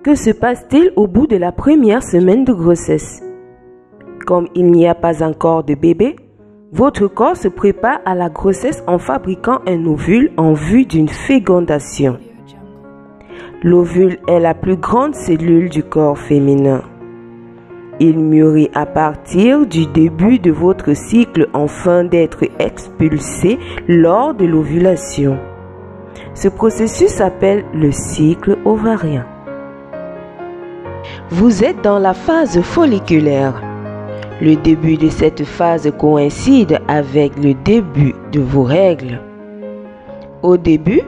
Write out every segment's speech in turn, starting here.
que se passe-t-il au bout de la première semaine de grossesse? Comme il n'y a pas encore de bébé, votre corps se prépare à la grossesse en fabriquant un ovule en vue d'une fécondation. L'ovule est la plus grande cellule du corps féminin. Il mûrit à partir du début de votre cycle afin d'être expulsé lors de l'ovulation. Ce processus s'appelle le cycle ovarien. Vous êtes dans la phase folliculaire. Le début de cette phase coïncide avec le début de vos règles. Au début,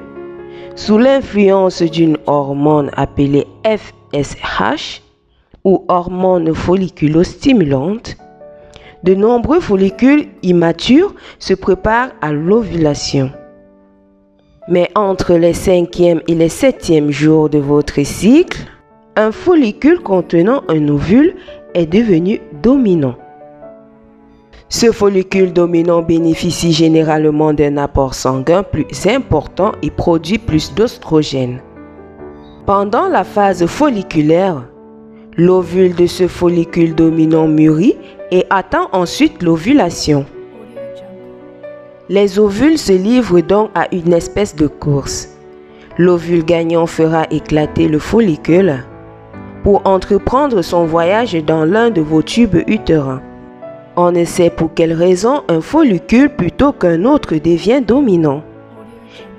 sous l'influence d'une hormone appelée FSH ou hormone folliculostimulante, de nombreux follicules immatures se préparent à l'ovulation. Mais entre les 5e et les 7e jours de votre cycle, un follicule contenant un ovule est devenu dominant. Ce follicule dominant bénéficie généralement d'un apport sanguin plus important et produit plus d'oestrogène. Pendant la phase folliculaire, l'ovule de ce follicule dominant mûrit et attend ensuite l'ovulation. Les ovules se livrent donc à une espèce de course. L'ovule gagnant fera éclater le follicule pour entreprendre son voyage dans l'un de vos tubes utérins. On ne sait pour quelle raison un follicule plutôt qu'un autre devient dominant.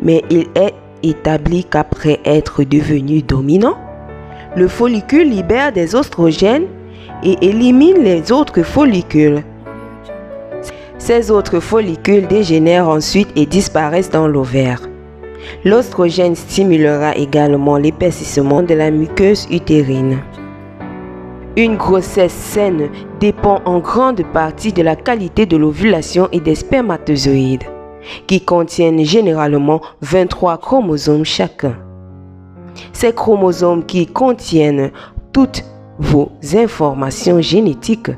Mais il est établi qu'après être devenu dominant, le follicule libère des oestrogènes et élimine les autres follicules. Ces autres follicules dégénèrent ensuite et disparaissent dans l'ovaire. L'oestrogène stimulera également l'épaississement de la muqueuse utérine. Une grossesse saine dépend en grande partie de la qualité de l'ovulation et des spermatozoïdes, qui contiennent généralement 23 chromosomes chacun. Ces chromosomes qui contiennent toutes vos informations génétiques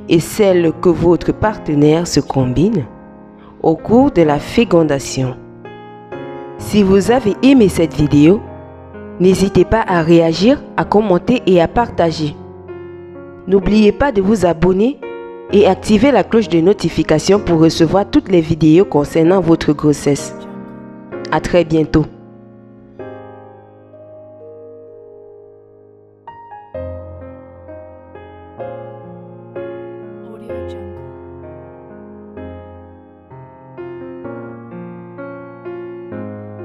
et celles que votre partenaire se combine au cours de la fécondation. Si vous avez aimé cette vidéo, n'hésitez pas à réagir, à commenter et à partager. N'oubliez pas de vous abonner et activer la cloche de notification pour recevoir toutes les vidéos concernant votre grossesse. À très bientôt.